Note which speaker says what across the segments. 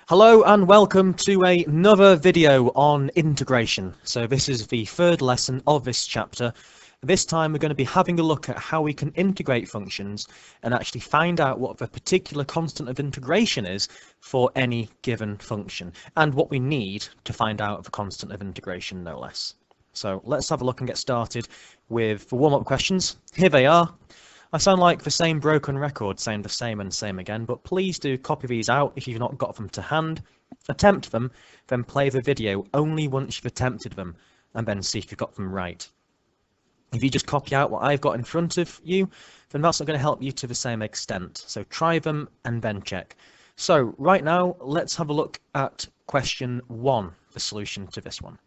Speaker 1: Hello and welcome to another video on integration. So this is the third lesson of this chapter. This time we're going to be having a look at how we can integrate functions and actually find out what the particular constant of integration is for any given function and what we need to find out the constant of integration, no less. So let's have a look and get started with the warm-up questions. Here they are. I sound like the same broken record saying the same and same again, but please do copy these out if you've not got them to hand, attempt them, then play the video only once you've attempted them, and then see if you've got them right. If you just copy out what I've got in front of you, then that's not going to help you to the same extent. So try them and then check. So right now, let's have a look at question 1, the solution to this one.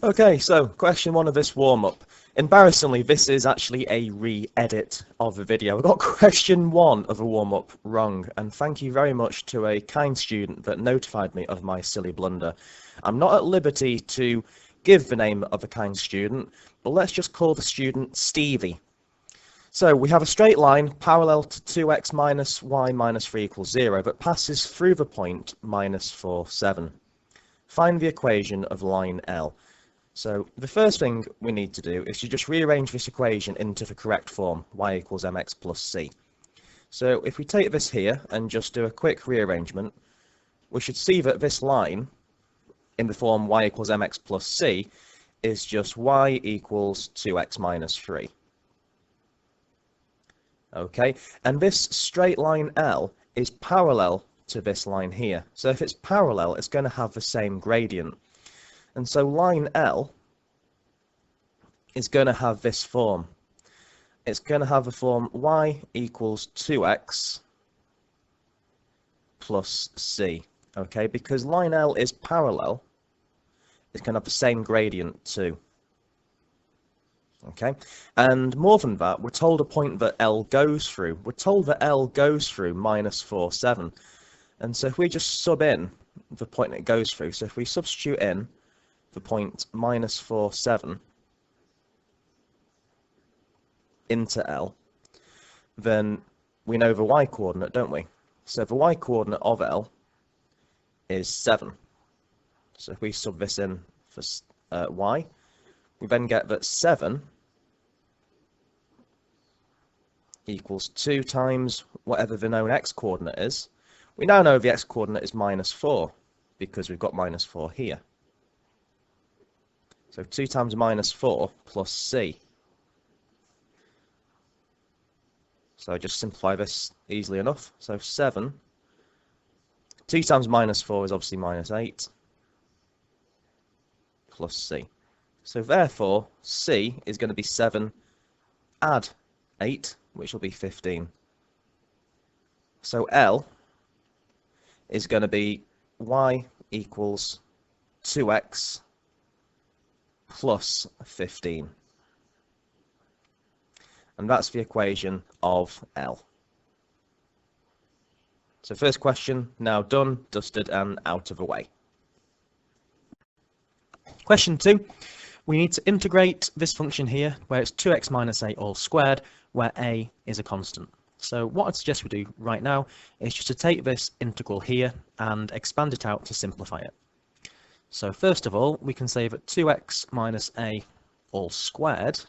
Speaker 1: Okay, so question 1 of this warm-up. Embarrassingly, this is actually a re-edit of the video. I got question 1 of a warm-up wrong, and thank you very much to a kind student that notified me of my silly blunder. I'm not at liberty to give the name of a kind student, but let's just call the student Stevie. So we have a straight line parallel to 2x minus y minus 3 equals 0 that passes through the point minus 4, 7. Find the equation of line L. So the first thing we need to do is to just rearrange this equation into the correct form, y equals mx plus c. So if we take this here and just do a quick rearrangement, we should see that this line in the form y equals mx plus c is just y equals 2x minus 3. Okay, and this straight line L is parallel to this line here. So if it's parallel, it's going to have the same gradient. And so line L is going to have this form. It's going to have the form y equals 2x plus c. Okay, because line L is parallel, it's going to have the same gradient too. Okay, and more than that, we're told a point that L goes through. We're told that L goes through minus 4, 7. And so if we just sub in the point it goes through, so if we substitute in the point minus 4, 7 into L, then we know the y-coordinate, don't we? So the y-coordinate of L is 7. So if we sub this in for y, we then get that 7 equals 2 times whatever the known x-coordinate is. We now know the x-coordinate is minus 4 because we've got minus 4 here. So 2 times minus 4 plus c. So I just simplify this easily enough. So 7, 2 times minus 4 is obviously minus 8, plus c. So therefore, c is going to be 7 add 8, which will be 15. So L is going to be y equals 2x plus 15. And that's the equation of L. So first question now done, dusted, and out of the way. Question 2. We need to integrate this function here, where it's 2x minus a all squared, where a is a constant. So what I'd suggest we do right now is just to take this integral here and expand it out to simplify it. So first of all, we can say that 2x minus a all squared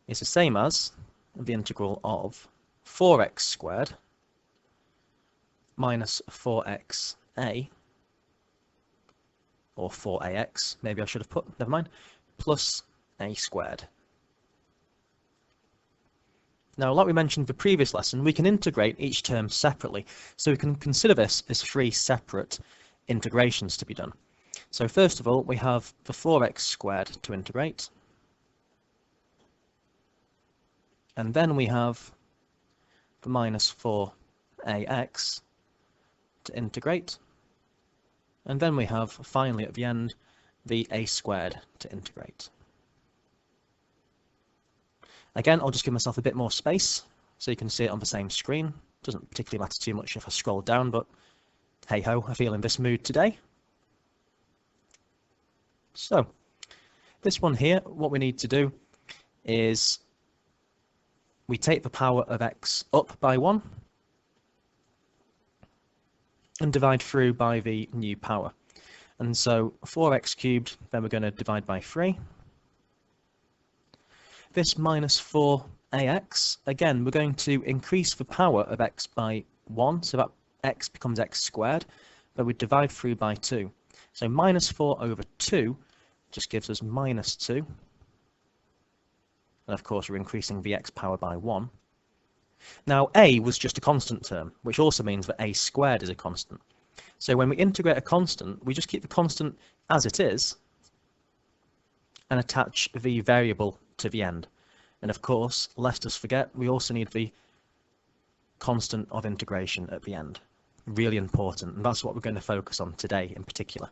Speaker 1: is the same as the integral of 4x squared minus 4xa, or 4ax, maybe I should have put, never mind, plus a squared. Now, like we mentioned in the previous lesson, we can integrate each term separately, so we can consider this as 3 separate integrations to be done. So first of all, we have the 4x squared to integrate, and then we have the minus 4ax to integrate, and then we have, finally at the end, the a squared to integrate. Again, I'll just give myself a bit more space so you can see it on the same screen. Doesn't particularly matter too much if I scroll down, but hey ho, I feel in this mood today. So, this one here, what we need to do is we take the power of x up by 1 and divide through by the new power. And so 4x cubed, then we're going to divide by 3. This minus 4ax, again, we're going to increase the power of x by 1, so that x becomes x squared, but we divide through by 2. So minus 4 over 2 just gives us minus 2. And of course, we're increasing the x power by 1. Now, a was just a constant term, which also means that a squared is a constant. So when we integrate a constant, we just keep the constant as it is and attach the variable to the end. And of course, lest us forget, we also need the constant of integration at the end. Really important, and that's what we're going to focus on today in particular.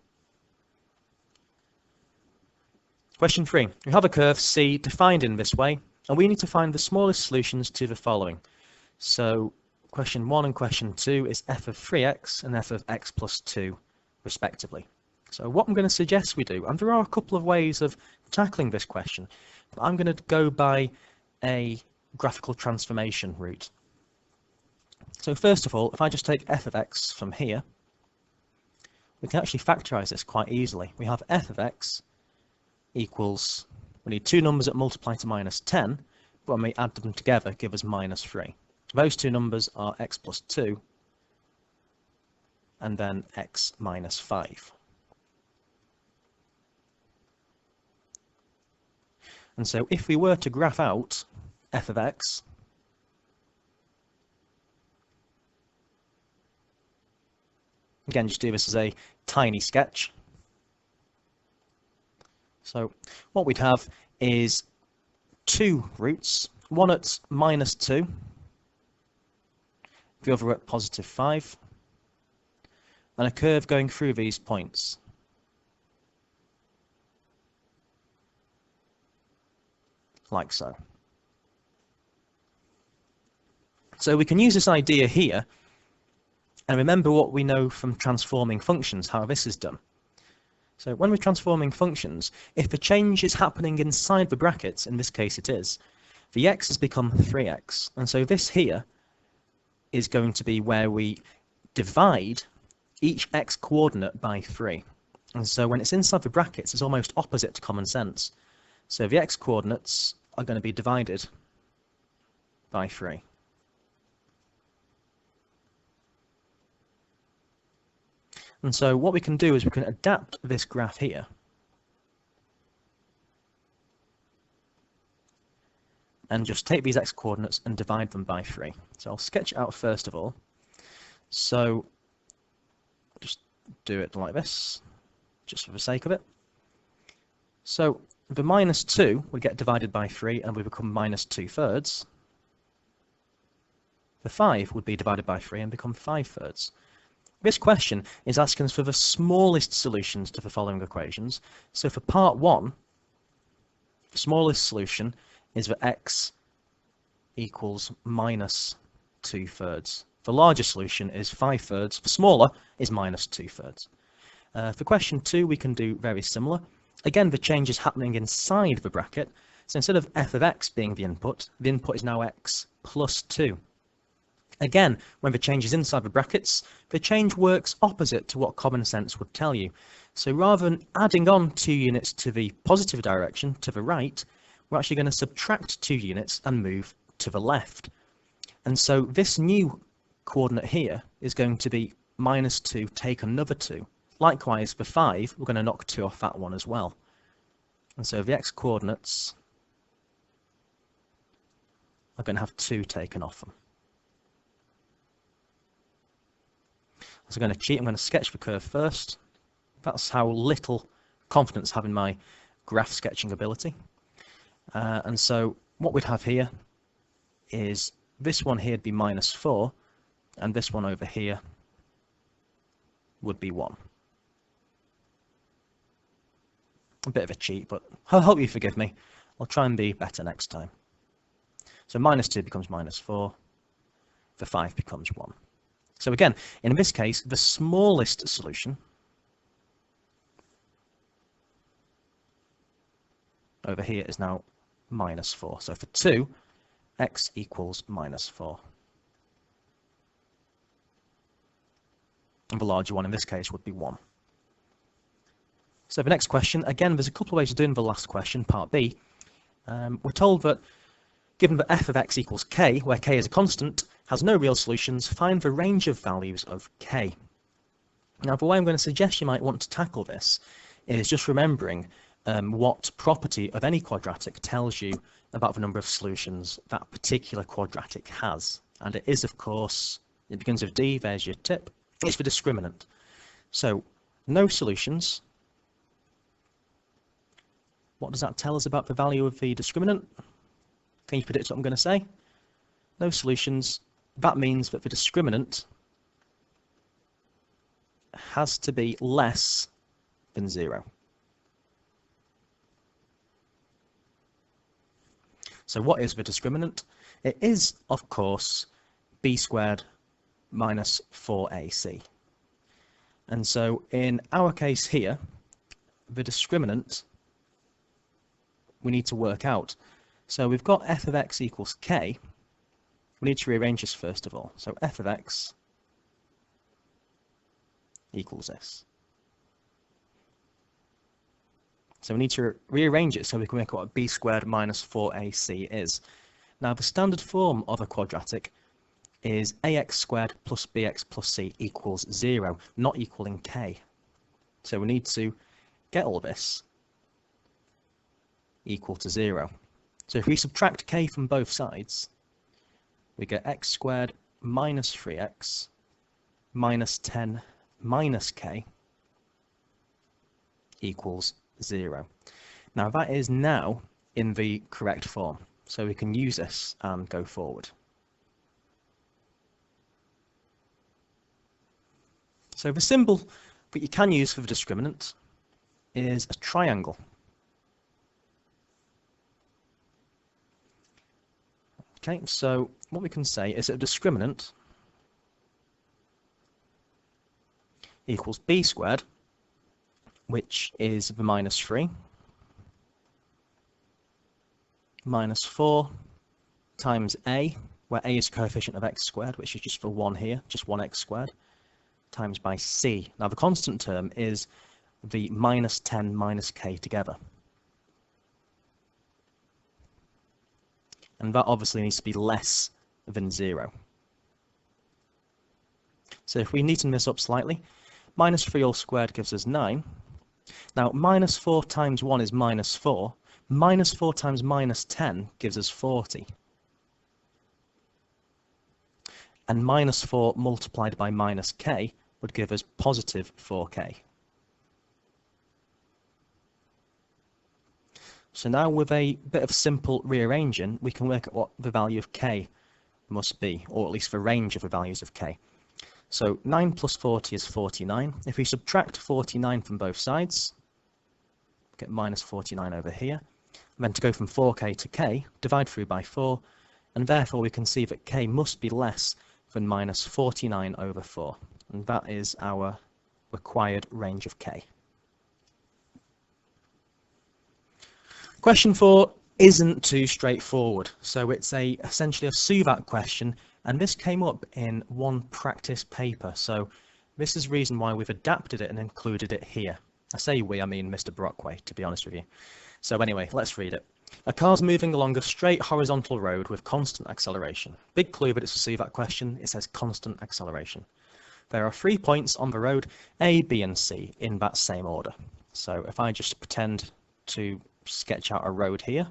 Speaker 1: Question 3. We have a curve C defined in this way, and we need to find the smallest solutions to the following. So question 1 and question 2 is f of 3x and f of x plus 2 respectively. So what I'm going to suggest we do, and there are a couple of ways of tackling this question, but I'm going to go by a graphical transformation route. So first of all, if I just take f of x from here, we can actually factorize this quite easily. We have f of x equals, we need two numbers that multiply to minus 10, but when we add them together, give us minus 3. Those two numbers are x plus 2 and then x minus 5. And so if we were to graph out f of x, again, just do this as a tiny sketch. So what we'd have is two roots, one at minus 2, the other at positive 5, and a curve going through these points. Like so. So we can use this idea here and remember what we know from transforming functions, how this is done. So when we're transforming functions, if a change is happening inside the brackets, in this case it is, the x has become 3x. And so this here is going to be where we divide each x coordinate by 3. And so when it's inside the brackets, it's almost opposite to common sense. So the x coordinates are going to be divided by 3. And so what we can do is we can adapt this graph here and just take these x coordinates and divide them by 3. So I'll sketch it out first of all. So just do it like this, just for the sake of it. So the minus 2 would get divided by 3 and we become minus 2/3. The 5 would be divided by 3 and become 5/3. This question is asking us for the smallest solutions to the following equations. So for part 1, the smallest solution is that x equals minus 2/3. The larger solution is 5/3. The smaller is minus 2/3. For question 2, we can do very similar. Again, the change is happening inside the bracket. So instead of f of x being the input is now x plus 2. Again, when the change is inside the brackets, the change works opposite to what common sense would tell you. So rather than adding on 2 units to the positive direction, to the right, we're actually going to subtract 2 units and move to the left. And so this new coordinate here is going to be minus 2, take another 2. Likewise, for 5, we're going to knock 2 off that one as well. And so the x coordinates are going to have 2 taken off them. So I'm going to cheat, I'm going to sketch the curve first. That's how little confidence I have in my graph sketching ability. And so what we'd have here is this one here would be minus 4, and this one over here would be 1. A bit of a cheat, but I hope you forgive me. I'll try and be better next time. So minus 2 becomes minus 4, the 5 becomes 1. So again, in this case, the smallest solution over here is now minus 4. So for 2, x equals minus 4. And the larger one in this case would be 1. So the next question, again, there's a couple of ways of doing the last question, part B. We're told that given that f of x equals k, where k is a constant, has no real solutions, find the range of values of k. Now, the way I'm going to suggest you might want to tackle this is just remembering what property of any quadratic tells you about the number of solutions that particular quadratic has. And it is, of course, it begins with d, there's your tip, it's the discriminant. So, no solutions. What does that tell us about the value of the discriminant? Can you predict what I'm going to say? No solutions. That means that the discriminant has to be less than 0. So what is the discriminant? It is, of course, b squared minus 4ac. And so in our case here, the discriminant we need to work out. So we've got f of x equals k. We need to rearrange this first of all. So f of x equals this. So we need to rearrange it so we can work out what b squared minus 4ac is. Now the standard form of a quadratic is ax squared plus bx plus c equals 0, not equaling k. So we need to get all this equal to 0. So if we subtract k from both sides, we get x squared minus 3x minus 10 minus k equals 0. Now that is now in the correct form, so we can use this and go forward. So the symbol that you can use for the discriminant is a triangle. Okay, so what we can say is that a discriminant equals b squared, which is the minus 3, minus 4 times a, where a is the coefficient of x squared, which is just for 1 here, just 1x squared, times by c. Now the constant term is the minus 10 minus k together. And that obviously needs to be less than 0. So if we neaten this up slightly, minus 3 all squared gives us 9. Now minus 4 times 1 is minus 4. Minus 4 times minus 10 gives us 40. And minus 4 multiplied by minus k would give us positive 4k. So now with a bit of simple rearranging, we can work out what the value of k must be, or at least the range of the values of k. So 9 plus 40 is 49. If we subtract 49 from both sides, get minus 49 over here. And then to go from 4k to k, divide through by 4, and therefore we can see that k must be less than minus 49 over 4. And that is our required range of k. Question 4 isn't too straightforward, so it's essentially a SUVAT question, and this came up in one practice paper, so this is the reason why we've adapted it and included it here. I say we, I mean Mr. Brockway, to be honest with you. So anyway, let's read it. A car's moving along a straight horizontal road with constant acceleration. Big clue that it's a SUVAT question, it says constant acceleration. There are 3 points on the road, A, B and C, in that same order. So if I just pretend to sketch out a road here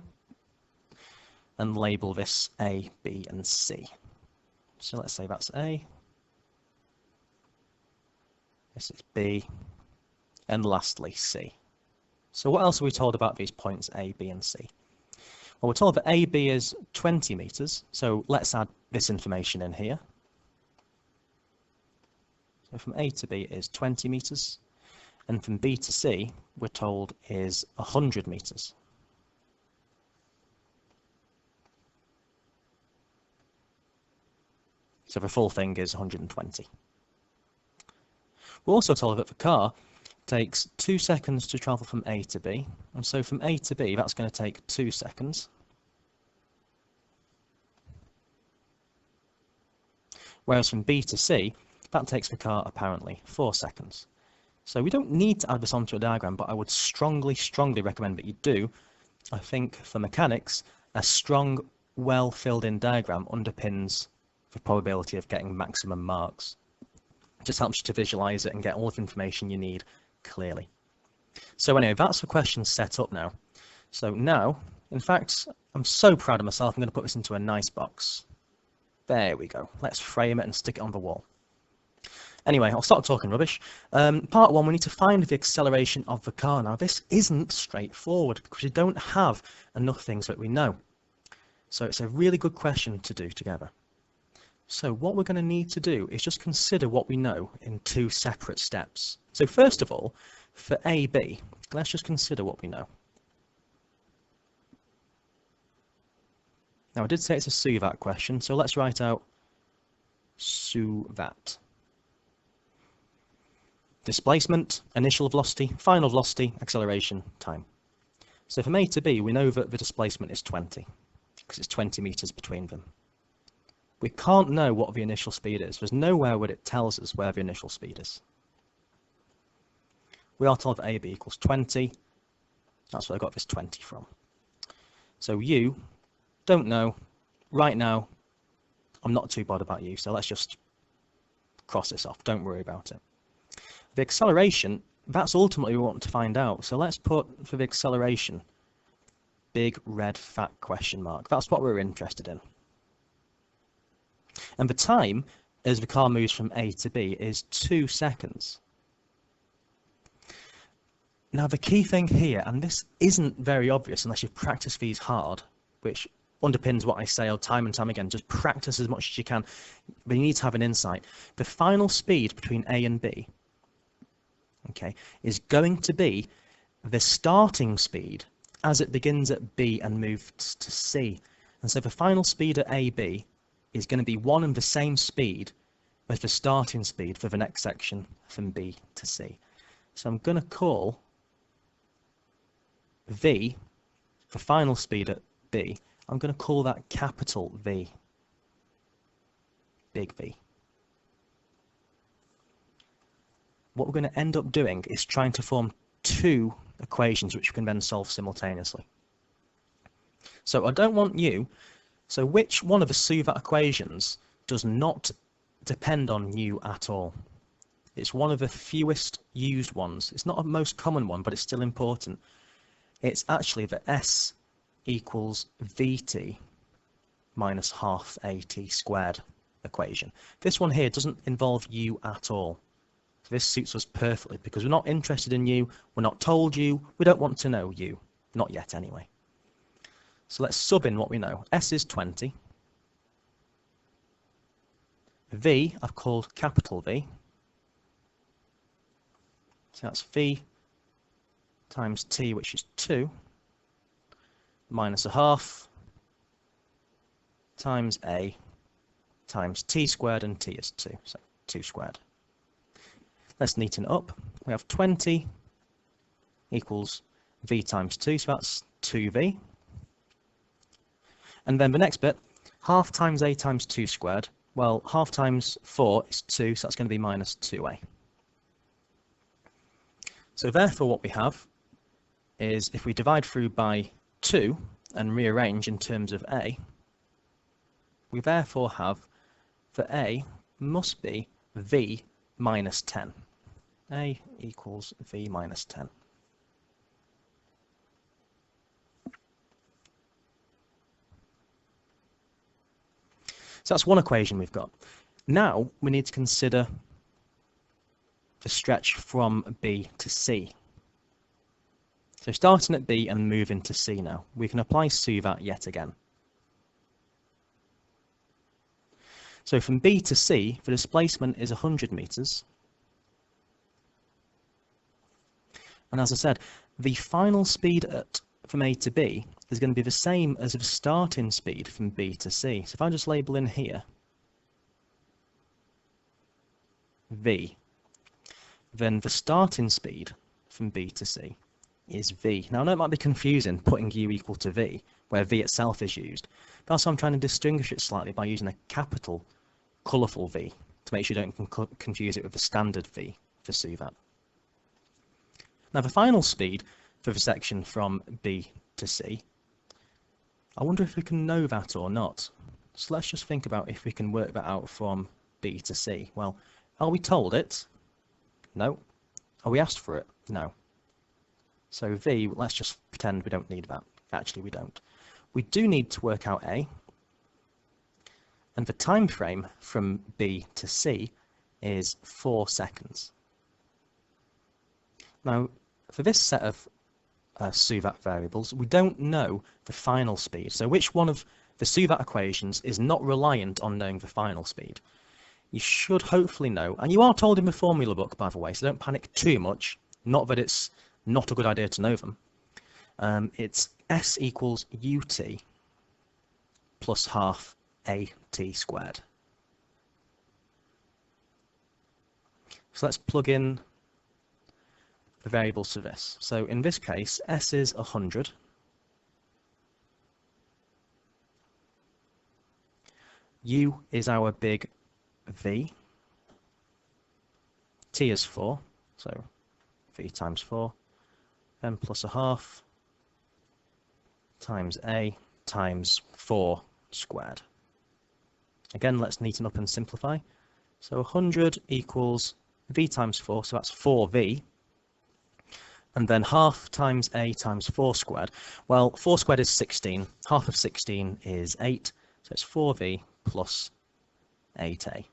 Speaker 1: and label this A, B and C. So let's say that's A, this is B, and lastly C. So what else are we told about these points A, B and C? Well, we're told that AB is 20 meters, so let's add this information in here. So from A to B is 20 meters, and from B to C, we're told is 100 meters. So the full thing is 120. We're also told that the car takes 2 seconds to travel from A to B, and so from A to B, that's going to take 2 seconds. Whereas from B to C, that takes the car apparently 4 seconds. So we don't need to add this onto a diagram, but I would strongly, strongly recommend that you do. I think for mechanics, a strong, well filled in diagram underpins the probability of getting maximum marks. It just helps you to visualize it and get all of the information you need clearly. So anyway, that's the question set up now. So now, in fact, I'm so proud of myself, I'm going to put this into a nice box. There we go. Let's frame it and stick it on the wall. Anyway, I'll stop talking rubbish. Part 1, we need to find the acceleration of the car. Now, this isn't straightforward because we don't have enough things that we know. So it's a really good question to do together. So what we're going to need to do is just consider what we know in 2 separate steps. So first of all, for AB, let's just consider what we know. Now, I did say it's a SUVAT question, so let's write out SUVAT. Displacement, initial velocity, final velocity, acceleration, time. So from A to B, we know that the displacement is 20, because it's 20 meters between them. We can't know what the initial speed is. There's nowhere where it tells us where the initial speed is. We are told that AB equals 20. That's where I got this 20 from. So U, don't know. Right now, I'm not too bothered about U, so let's just cross this off. Don't worry about it. The acceleration, that's ultimately what we want to find out. So let's put for the acceleration, big red fat question mark. That's what we're interested in. And the time as the car moves from A to B is 2 seconds. Now the key thing here, and this isn't very obvious unless you've practiced these hard, which underpins what I say time and time again, just practice as much as you can, but you need to have an insight. The final speed between A and B, okay, is going to be the starting speed as it begins at B and moves to C. And so the final speed at AB is going to be one and the same speed as the starting speed for the next section from B to C. So I'm going to call V, the final speed at B, I'm going to call that capital V, big V. What we're going to end up doing is trying to form 2 equations which we can then solve simultaneously. So I don't want U, so which one of the SUVAT equations does not depend on U at all? It's one of the fewest used ones. It's not a most common one, but it's still important. It's actually the S equals Vt minus half AT squared equation. This one here doesn't involve U at all. So this suits us perfectly because we're not interested in U, we're not told U, we don't want to know U. Not yet anyway. So let's sub in what we know. S is 20. V I've called capital V. So that's V times T, which is 2, minus a half times A times T squared, and T is 2, so 2 squared. Let's neaten it up. We have 20 equals V times 2, so that's 2V. And then the next bit, half times A times 2 squared. Well, half times 4 is 2, so that's going to be minus 2A. So therefore what we have is if we divide through by 2 and rearrange in terms of A, we therefore have that A must be V minus 10. A equals V minus 10. So that's one equation we've got. Now we need to consider the stretch from B to C. So starting at B and moving to C now, we can apply SUVAT yet again. So from B to C, the displacement is 100 meters. And as I said, the final speed from A to B is going to be the same as the starting speed from B to C. So if I just label in here V, then the starting speed from B to C is V. Now I know it might be confusing putting U equal to V, where V itself is used. That's why I'm trying to distinguish it slightly by using a capital colourful V to make sure you don't confuse it with the standard V for SUVAT. Now the final speed for the section from B to C, I wonder if we can know that or not. So let's just think about if we can work that out from B to C. Well, are we told it? No. Are we asked for it? No. So V, let's just pretend we don't need that. Actually, we don't. We do need to work out A, and the time frame from B to C is 4 seconds. Now, for this set of SUVAT variables, we don't know the final speed. So which one of the SUVAT equations is not reliant on knowing the final speed? You should hopefully know, and you are told in the formula book, by the way, so don't panic too much. Not that it's not a good idea to know them. It's S equals UT plus half AT squared. So let's plug in the variables for this. So in this case, S is 100. U is our big V. T is 4, so V times 4. Then plus a half times A times 4 squared. Again, let's neaten up and simplify. So 100 equals V times 4, so that's 4V. And then half times A times 4 squared. Well, 4 squared is 16. Half of 16 is 8. So it's 4V plus 8A.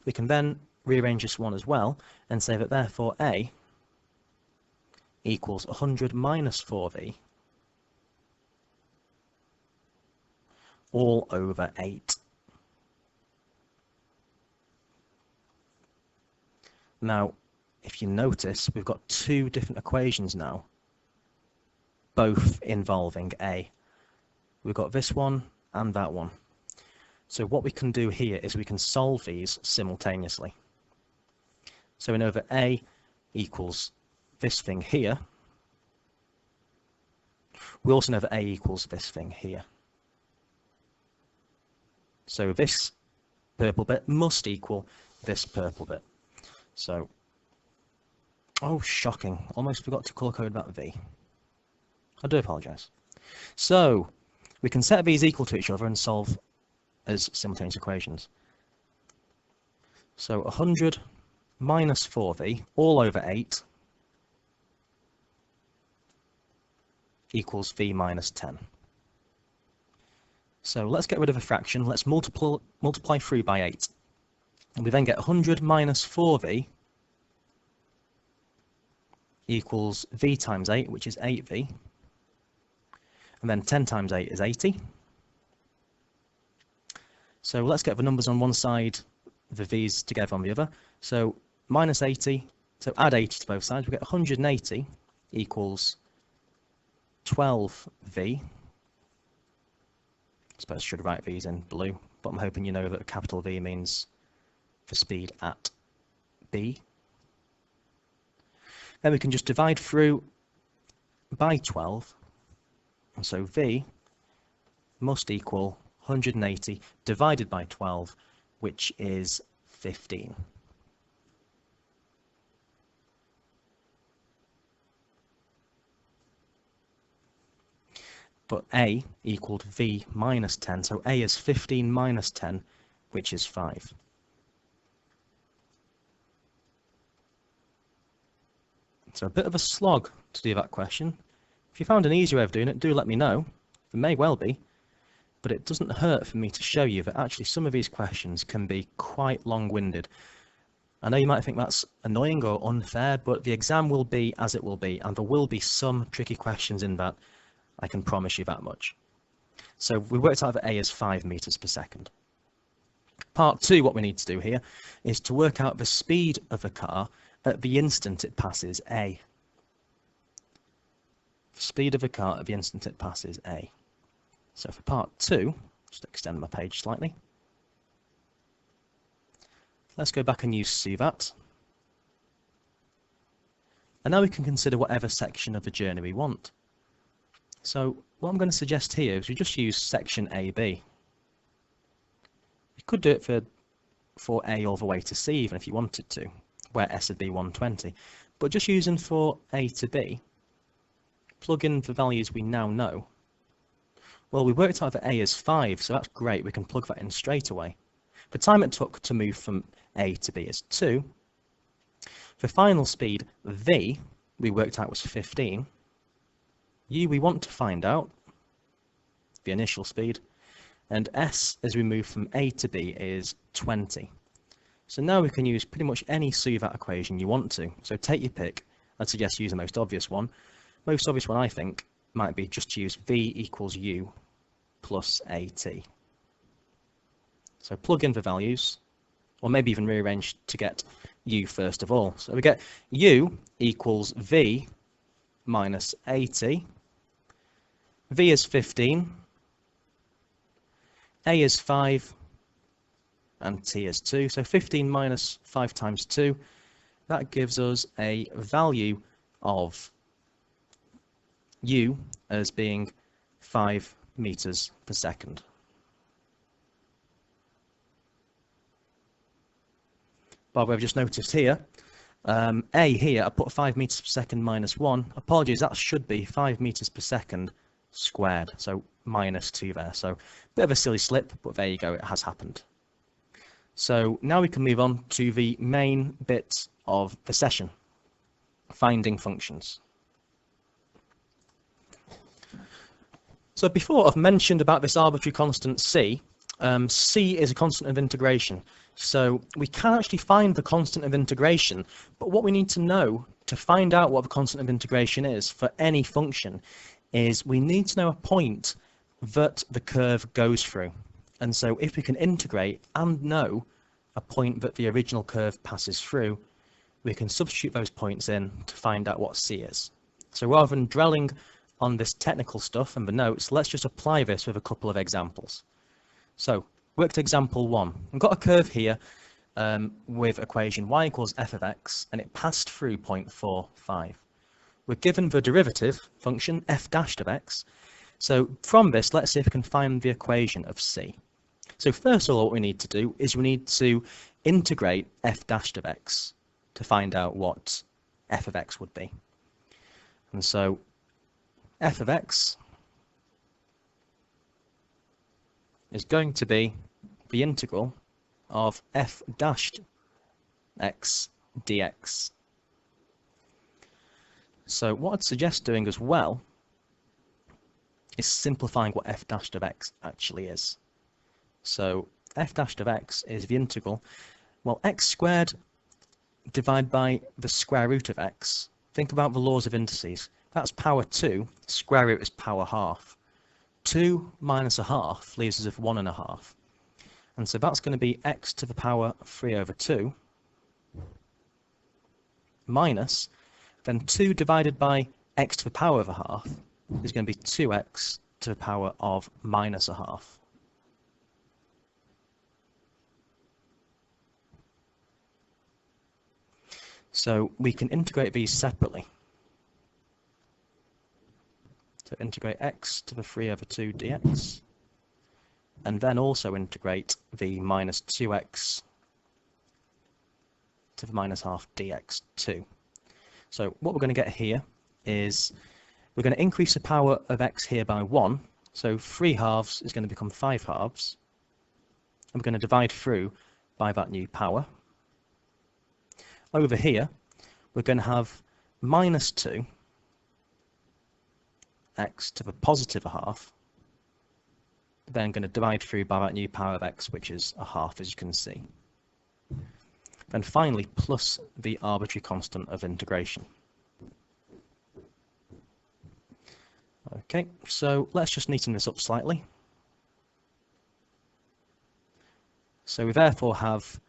Speaker 1: We can then rearrange this one as well and say that therefore A equals 100 minus 4V all over 8. Now, if you notice, we've got two different equations now, both involving A. We've got this one and that one. So what we can do here is we can solve these simultaneously. So we know that A equals this thing here. We also know that A equals this thing here. So this purple bit must equal this purple bit. So, oh, shocking. Almost forgot to colour code that V. I do apologise. So, we can set these equal to each other and solve as simultaneous equations. So 100 minus 4V all over 8 equals V minus 10. So let's get rid of a fraction. Let's multiply through by 8. And we then get 100 minus 4V equals V times 8, which is 8V. And then 10 times 8 is 80. So let's get the numbers on one side, the V's together on the other. So minus 80, so add 80 to both sides, we get 180 equals 12V. I suppose I should write these in blue, but I'm hoping you know that a capital V means for speed at B. Then we can just divide through by 12, and so V must equal 180 divided by 12, which is 15. But A equaled V minus 10, so A is 15 minus 10, which is 5. So a bit of a slog to do that question. If you found an easier way of doing it, do let me know. There may well be, but it doesn't hurt for me to show you that actually some of these questions can be quite long-winded. I know you might think that's annoying or unfair, but the exam will be as it will be, and there will be some tricky questions in that. I can promise you that much. So we worked out that A is 5 meters per second. Part 2, what we need to do here is to work out the speed of the car at the instant it passes A. The speed of the car at the instant it passes A. So for part 2, just extend my page slightly. Let's go back and use SUVAT. And now we can consider whatever section of the journey we want. So what I'm going to suggest here is we just use section AB. You could do it for a all the way to c even if you wanted to, where s would be 120. But just using for a to b, plug in the values we now know. Well, we worked out that a is 5, so that's great. We can plug that in straight away. The time it took to move from a to b is 2. The final speed, v, we worked out was 15. U we want to find out, the initial speed, and s as we move from a to b is 20. So now we can use pretty much any SUVAT equation you want to. So take your pick. I'd suggest use the most obvious one. Most obvious one I think might be just to use v equals u plus at. So plug in the values, or maybe even rearrange to get u first of all. So we get u equals v minus at. V is 15, a is 5, and t is 2. So 15 minus 5 times 2, that gives us a value of u as being 5 meters per second. By the way, I've just noticed here, a here, I put 5 meters per second minus 1. Apologies, that should be 5 meters per second squared, so minus 2 there. So bit of a silly slip, but there you go, it has happened. So now we can move on to the main bit of the session, finding functions. So before I've mentioned about this arbitrary constant c. C is a constant of integration. So we can actually find the constant of integration, but what we need to know to find out what the constant of integration is for any function is we need to know a point that the curve goes through. And so if we can integrate and know a point that the original curve passes through, we can substitute those points in to find out what c is. So rather than dwelling on this technical stuff and the notes, let's just apply this with a couple of examples. So worked example 1. We've got a curve here with equation y equals f of x, and it passed through point 4, 5. We're given the derivative function f dashed of x. So from this, let's see if we can find the equation of c. So first of all, what we need to do is we need to integrate f dashed of x to find out what f of x would be. And so f of x is going to be the integral of f dashed x dx. So what I'd suggest doing as well is simplifying what f dashed of x actually is. So f dashed of x is the integral, well, x squared divided by the square root of x. Think about the laws of indices. That's power 2, square root is power half. 2 minus a half leaves us with 1 1/2. And so that's going to be x to the power 3 over 2 minus, then 2 divided by x to the power of a half is going to be 2x to the power of minus a half. So we can integrate these separately. So integrate x to the 3 over 2 dx, and then also integrate the minus 2x to the minus half dx too. So what we're going to get here is we're going to increase the power of x here by 1, so 3 halves is going to become 5 halves, and we're going to divide through by that new power. Over here, we're going to have minus 2 x to the positive a half, then going to divide through by that new power of x, which is a half, as you can see. Then finally, plus the arbitrary constant of integration. Okay, so let's just neaten this up slightly. So we therefore have,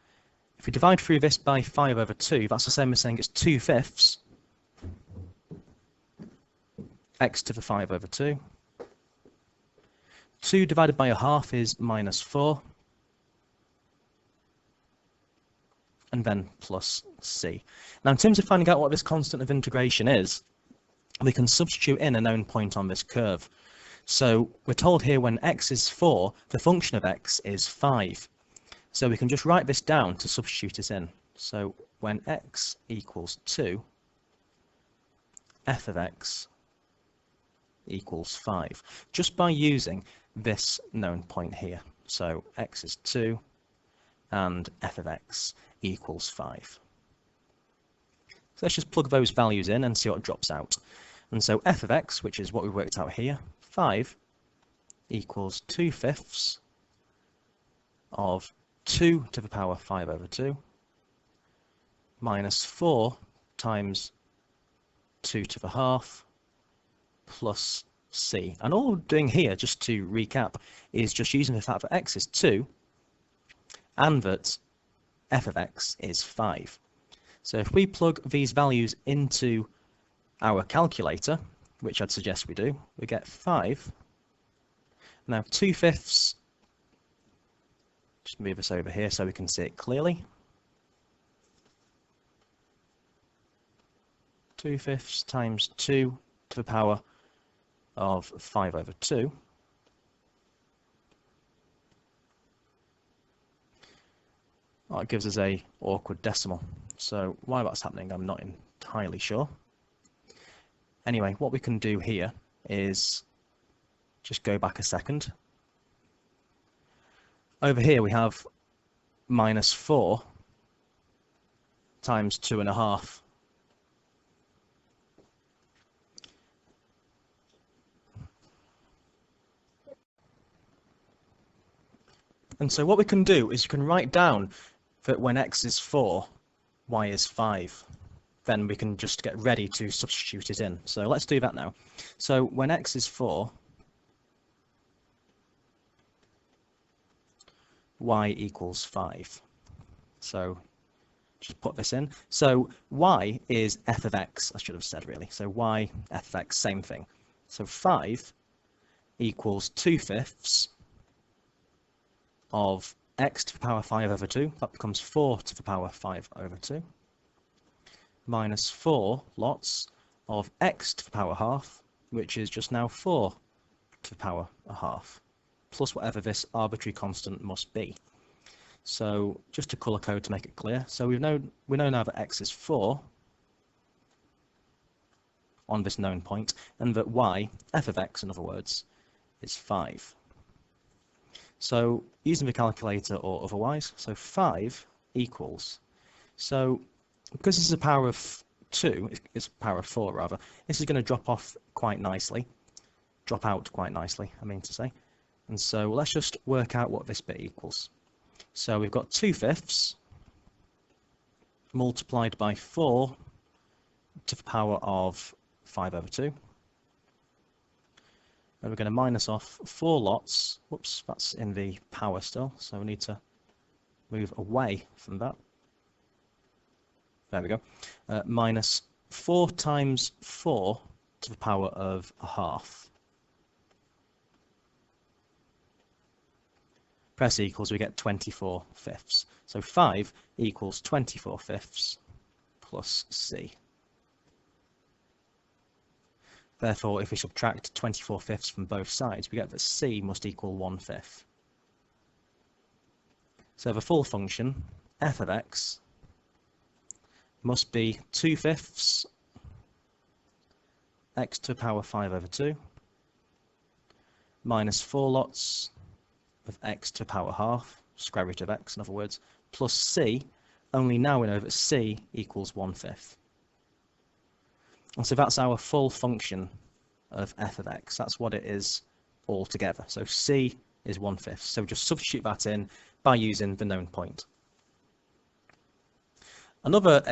Speaker 1: if we divide through this by 5 over 2, that's the same as saying it's 2/5 x to the 5 over 2. 2 divided by a half is minus 4. And then plus c. Now in terms of finding out what this constant of integration is, we can substitute in a known point on this curve. So we're told here when x is 4, the function of x is 5. So we can just write this down to substitute it in. So when x equals 2, f of x equals 5, just by using this known point here. So x is 2 and f of x equals 5. So let's just plug those values in and see what drops out. And so f of x, which is what we worked out here, 5 equals 2/5 of 2 to the power 5 over 2 minus 4 times 2 to the half plus c. And all we're doing here, just to recap, is just using the fact that x is 2 and that f of x is 5. So if we plug these values into our calculator, which I'd suggest we do, we get 5. Now 2/5, just move this over here so we can see it clearly. 2/5 times 2 to the power of 5 over 2. Well, it gives us a awkward decimal. So why that's happening, I'm not entirely sure. Anyway, what we can do here is just go back a second. Over here we have minus 4 times 2.5. And so what we can do is you can write down that when x is 4, y is 5. Then we can just get ready to substitute it in. So let's do that now. So when x is 4, y equals 5. So just put this in. So y is f of x, I should have said really. So y, f of x, same thing. So 5 equals 2/5 of x to the power 5 over 2. That becomes 4 to the power 5 over 2. Minus 4 lots of x to the power half, which is just now 4 to the power a half, plus whatever this arbitrary constant must be. So just to colour code to make it clear, so we know now that x is 4 on this known point, and that y, f of x in other words, is 5. So using the calculator or otherwise, so 5 equals, so because this is a power of 2, it's a power of 4 rather, this is going to drop out quite nicely, I mean to say. And so let's just work out what this bit equals. So we've got 2/5 multiplied by 4 to the power of 5 over 2. And we're going to minus off 4 lots. Whoops, that's in the power still, so we need to move away from that. There we go. Minus 4 times 4 to the power of a half. Press equals, we get 24/5. So 5 equals 24/5 plus c. Therefore, if we subtract 24/5 from both sides, we get that c must equal 1/5. So the full function, f of x, must be 2/5 x to the power 5 over 2 minus 4 lots of x to the power half, square root of x in other words, plus c, only now we know that c equals 1/5. And so that's our full function of f of x. That's what it is altogether. So c is 1/5. So just substitute that in by using the known point. Another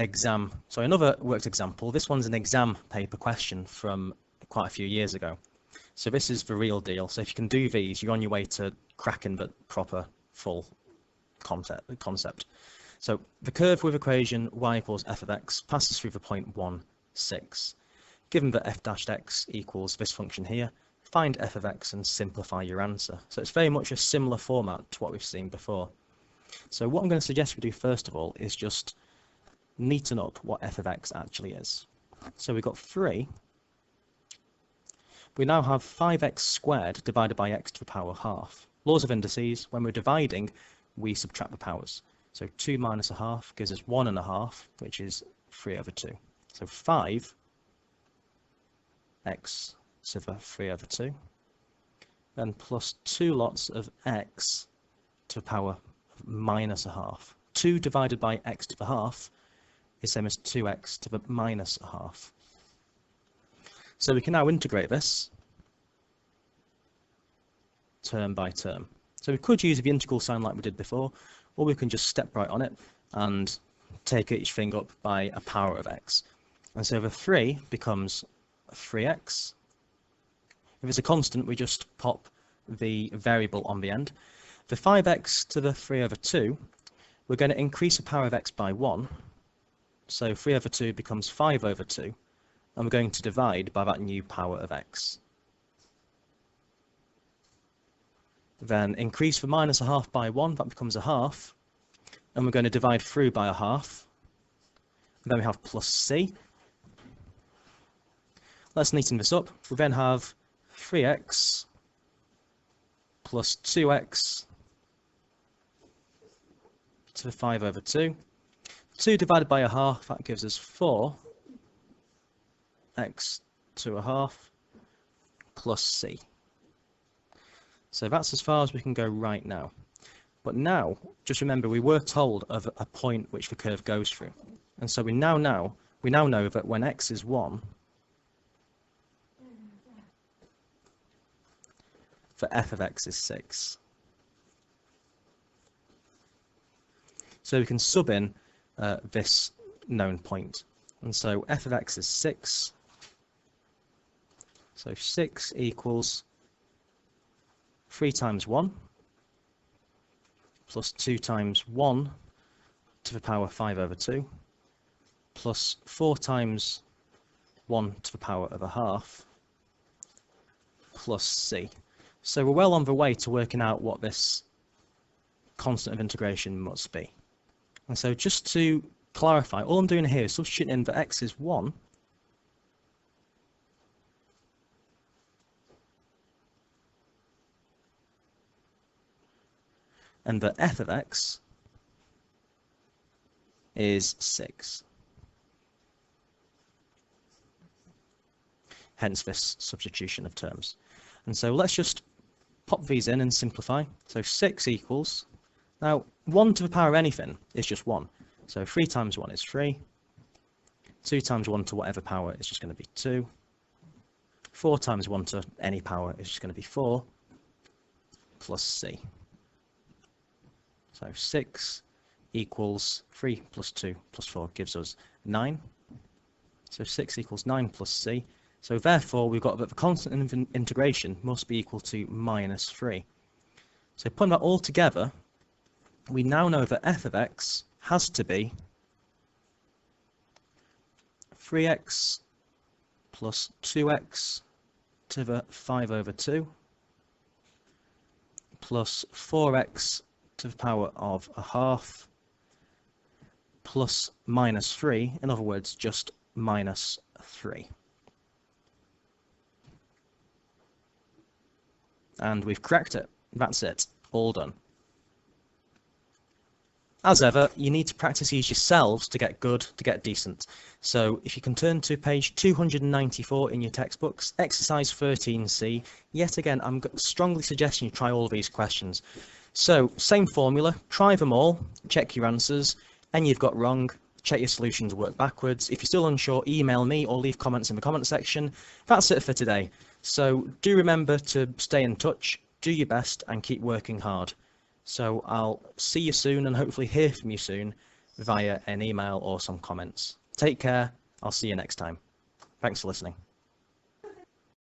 Speaker 1: worked example, this one's an exam paper question from quite a few years ago. So this is the real deal. So if you can do these, you're on your way to cracking the proper full concept. So the curve with equation y equals f of x passes through the point 1, 6. Given that f dash x equals this function here, find f of x and simplify your answer. So it's very much a similar format to what we've seen before. So what I'm going to suggest we do first of all is just neaten up what f of x actually is. So we've got 3. We now have 5x squared divided by x to the power half. Laws of indices, when we're dividing, we subtract the powers. So 2 minus a half gives us 1.5, which is 3 over 2. So 5x to the 3 over 2, then plus 2 lots of x to the power of minus a half. 2 divided by x to the half is same as 2x to the minus a half. So we can now integrate this term by term. So we could use the integral sign like we did before, or we can just step right on it and take each thing up by a power of x. And so the 3 becomes 3x. If it's a constant, we just pop the variable on the end. The 5x to the 3 over 2, we're going to increase the power of x by 1. So 3 over 2 becomes 5 over 2, and we're going to divide by that new power of x. Then increase the minus a half by 1, that becomes a half, and we're going to divide through by a half. And then we have plus c. Let's neaten this up. We then have 3x plus 2x to the 5 over 2. 2 divided by a half, that gives us 4x to a half plus c. So that's as far as we can go right now. But now, just remember, we were told of a point which the curve goes through. And so we now know that when x is 1, for f of x is 6. So we can sub in this known point. And so f of x is 6. So 6 equals 3 times 1 plus 2 times 1 to the power 5 over 2 plus 4 times 1 to the power of a half plus c. So we're well on the way to working out what this constant of integration must be. And so just to clarify, all I'm doing here is substituting in that x is 1 and that f of x is 6. Hence this substitution of terms. And so let's just pop these in and simplify. So 6 equals, now 1 to the power of anything is just 1. So 3 times 1 is 3. 2 times 1 to whatever power is just going to be 2. 4 times 1 to any power is just going to be 4 plus c. So 6 equals 3 plus 2 plus 4 gives us 9. So 6 equals 9 plus c. So therefore, we've got that the constant of integration must be equal to minus 3. So putting that all together, we now know that f of x has to be 3x plus 2x to the 5 over 2 plus 4x to the power of a half plus minus 3, in other words, just minus 3. And we've cracked it. That's it. All done. As ever, you need to practice these yourselves to get good, to get decent. So if you can turn to page 294 in your textbooks, exercise 13C. Yet again, I'm strongly suggesting you try all these questions. So same formula, try them all, check your answers, and you've got wrong, check your solutions, work backwards. If you're still unsure, email me or leave comments in the comment section. That's it for today. So do remember to stay in touch, do your best, and keep working hard. So I'll see you soon and hopefully hear from you soon via an email or some comments. Take care. I'll see you next time. Thanks for listening.